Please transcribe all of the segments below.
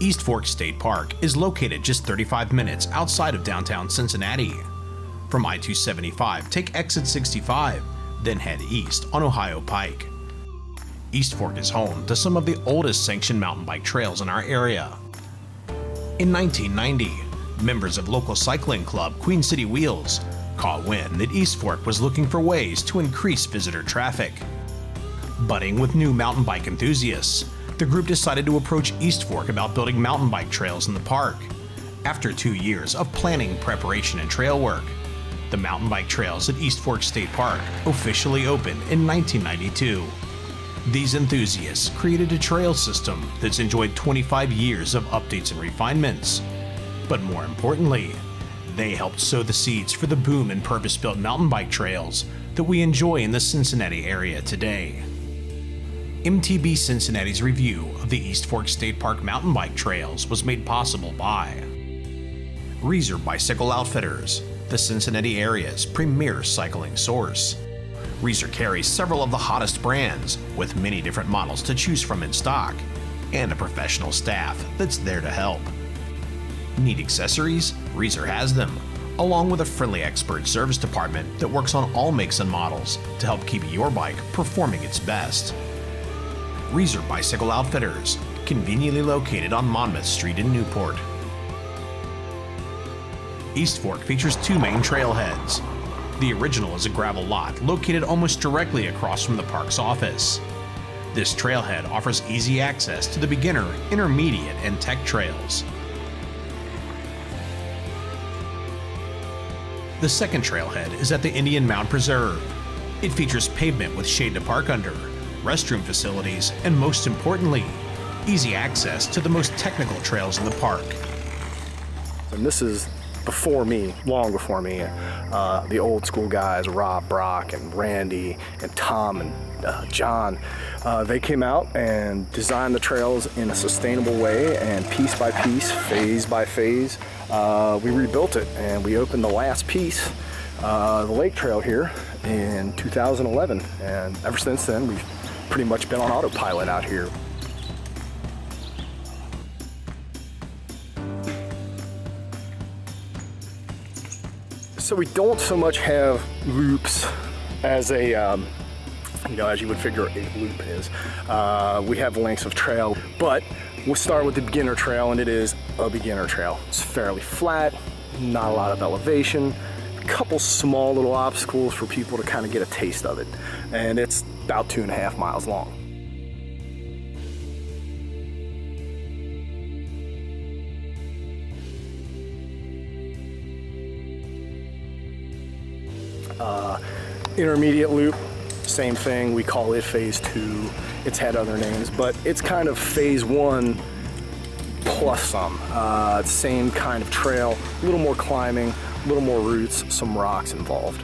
East Fork State Park is located just 35 minutes outside of downtown Cincinnati. From I-275, take exit 65, then head east on Ohio Pike. East Fork is home to some of the oldest sanctioned mountain bike trails in our area. In 1990, members of local cycling club Queen City Wheels caught wind that East Fork was looking for ways to increase visitor traffic. Budding with new mountain bike enthusiasts, the group decided to approach East Fork about building mountain bike trails in the park. After 2 years of planning, preparation, and trail work, the mountain bike trails at East Fork State Park officially opened in 1992. These enthusiasts created a trail system that's enjoyed 25 years of updates and refinements. But more importantly, they helped sow the seeds for the boom in purpose-built mountain bike trails that we enjoy in the Cincinnati area today. MTB Cincinnati's review of the East Fork State Park mountain bike trails was made possible by Reeser Bicycle Outfitters, the Cincinnati area's premier cycling source. Reeser carries several of the hottest brands, with many different models to choose from in stock, and a professional staff that's there to help. Need accessories? Reeser has them, along with a friendly expert service department that works on all makes and models to help keep your bike performing its best. Reeser Bicycle Outfitters, conveniently located on Monmouth Street in Newport. East Fork features 2 main trailheads. The original is a gravel lot located almost directly across from the park's office. This trailhead offers easy access to the beginner, intermediate, and tech trails. The second trailhead is at the Indian Mound Preserve. It features pavement with shade to park under, restroom facilities, and most importantly, easy access to the most technical trails in the park. And this is before me, long before me. The old school guys, Rob, Brock, and Randy, and Tom, and John, they came out and designed the trails in a sustainable way, and piece by piece, phase by phase, we rebuilt it, and we opened the last piece, the lake trail here, in 2011. And ever since then, we've pretty much been on autopilot out here. So we don't so much have loops as a, as you would figure a loop is. We have lengths of trail, but we'll start with the beginner trail, and it is a beginner trail. It's fairly flat, not a lot of elevation, a couple small little obstacles for people to kind of get a taste of it. And it's about 2.5 miles long. Intermediate loop, same thing. We call it phase 2. It's had other names, but it's kind of phase 1 plus some. Same kind of trail, a little more climbing, a little more roots, some rocks involved.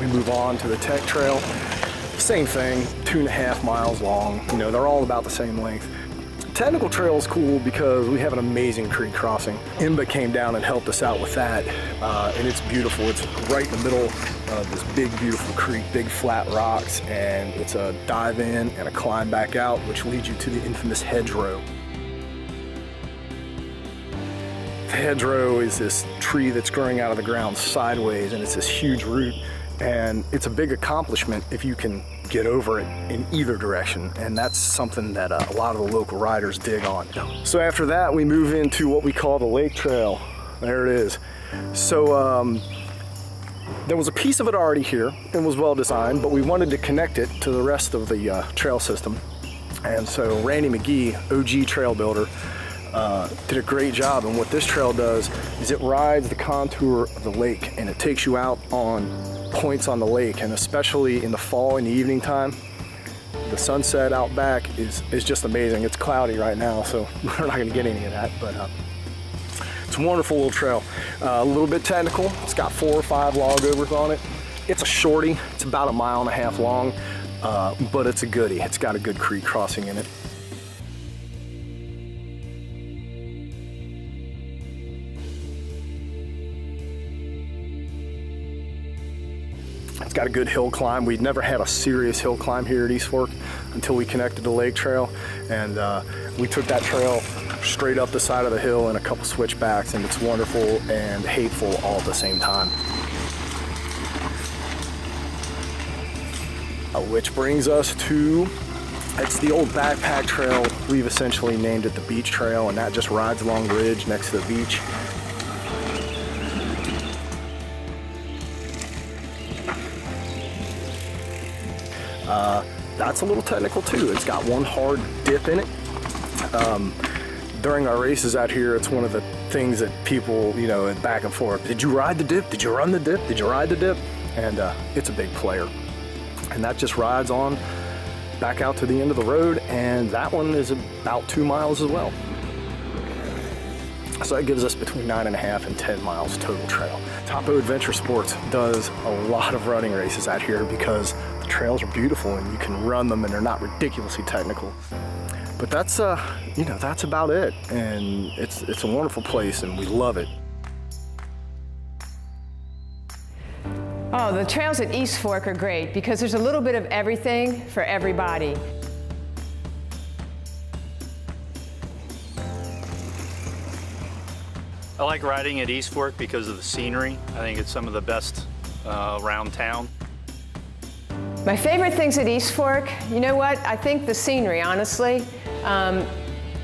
We move on to the tech trail. Same thing, 2.5 miles long. They're all about the same length. Technical trail is cool because we have an amazing creek crossing. IMBA came down and helped us out with that, and it's beautiful. It's right in the middle of this big, beautiful creek, big flat rocks, and it's a dive in and a climb back out, which leads you to the infamous hedgerow. The hedgerow is this tree that's growing out of the ground sideways, and it's this huge root. And it's a big accomplishment if you can get over it in either direction. And that's something that a lot of the local riders dig on. So after that, we move into what we call the lake trail. There it is. So there was a piece of it already here and was well designed, but we wanted to connect it to the rest of the trail system. And so Randy McGee, OG trail builder, did a great job. And what this trail does is it rides the contour of the lake, and it takes you out on points on the lake. And especially in the fall, in the evening time, the sunset out back is just amazing. It's cloudy right now, so we're not going to get any of that, but it's a wonderful little trail. A little bit technical. It's got 4 or 5 log overs on it. It's a shorty. It's about 1.5 miles long, but it's a goodie. It's got a good creek crossing in it. It's got a good hill climb. We'd never had a serious hill climb here at East Fork until we connected to Lake Trail, and we took that trail straight up the side of the hill and a couple switchbacks, and it's wonderful and hateful all at the same time. Which brings us to, it's the old backpack trail. We've essentially named it the Beach Trail, and that just rides along the ridge next to the beach. That's a little technical too. It's got one hard dip in it. During our races out here, it's one of the things that people, you know, back and forth. Did you ride the dip? Did you run the dip? Did you ride the dip? And it's a big player. And that just rides on back out to the end of the road, and that one is about 2 miles as well. So that gives us between 9.5 and 10 miles total trail. Topo Adventure Sports does a lot of running races out here because the trails are beautiful and you can run them and they're not ridiculously technical. But that's, you know, that's about it. And it's a wonderful place and we love it. Oh, the trails at East Fork are great because there's a little bit of everything for everybody. I like riding at East Fork because of the scenery. I think it's some of the best around town. My favorite things at East Fork, you know what? I think the scenery, honestly.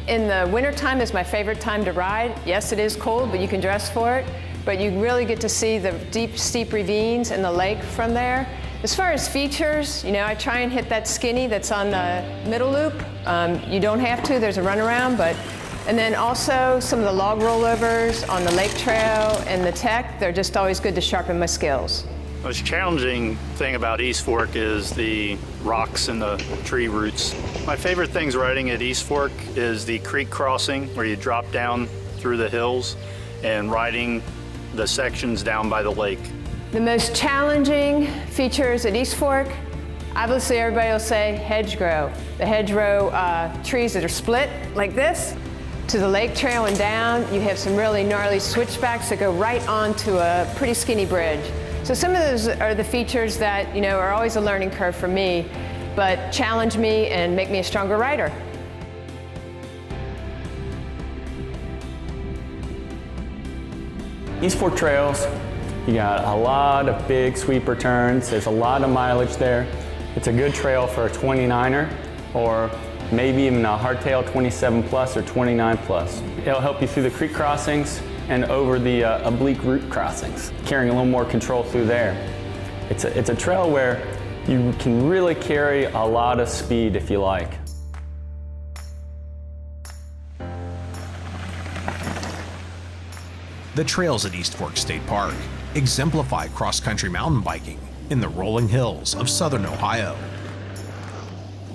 In the wintertime is my favorite time to ride. Yes, it is cold, but you can dress for it. But you really get to see the deep, steep ravines and the lake from there. As far as features, you know, I try and hit that skinny that's on the middle loop. You don't have to, there's a runaround, but and then also some of the log rollovers on the lake trail and the tech, they're just always good to sharpen my skills. The most challenging thing about East Fork is the rocks and the tree roots. My favorite things riding at East Fork is the creek crossing where you drop down through the hills and riding the sections down by the lake. The most challenging features at East Fork, obviously everybody will say hedgerow. The hedgerow trees that are split like this. To the lake trail and down, you have some really gnarly switchbacks that go right onto a pretty skinny bridge. So some of those are the features that, you know, are always a learning curve for me, but challenge me and make me a stronger rider. East Fork Trails, you got a lot of big sweeper turns. There's a lot of mileage there. It's a good trail for a 29er or maybe even a hardtail 27 plus or 29 plus. It'll help you through the creek crossings and over the oblique root crossings, carrying a little more control through there. It's a trail where you can really carry a lot of speed if you like. The trails at East Fork State Park exemplify cross-country mountain biking in the rolling hills of southern Ohio.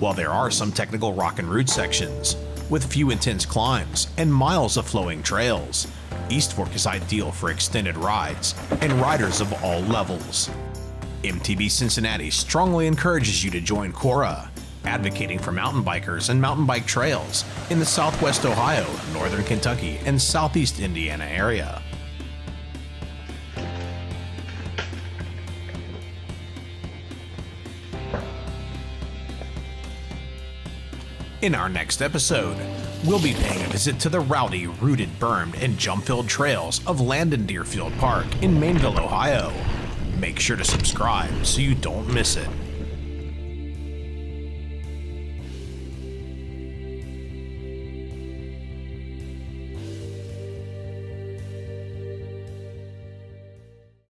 While there are some technical rock and root sections, with few intense climbs and miles of flowing trails, East Fork is ideal for extended rides and riders of all levels. MTB Cincinnati strongly encourages you to join Cora, advocating for mountain bikers and mountain bike trails in the Southwest Ohio, Northern Kentucky, and Southeast Indiana area. In our next episode, we'll be paying a visit to the rowdy, rooted, bermed, and jump-filled trails of Landon Deerfield Park in Mainville, Ohio. Make sure to subscribe so you don't miss it.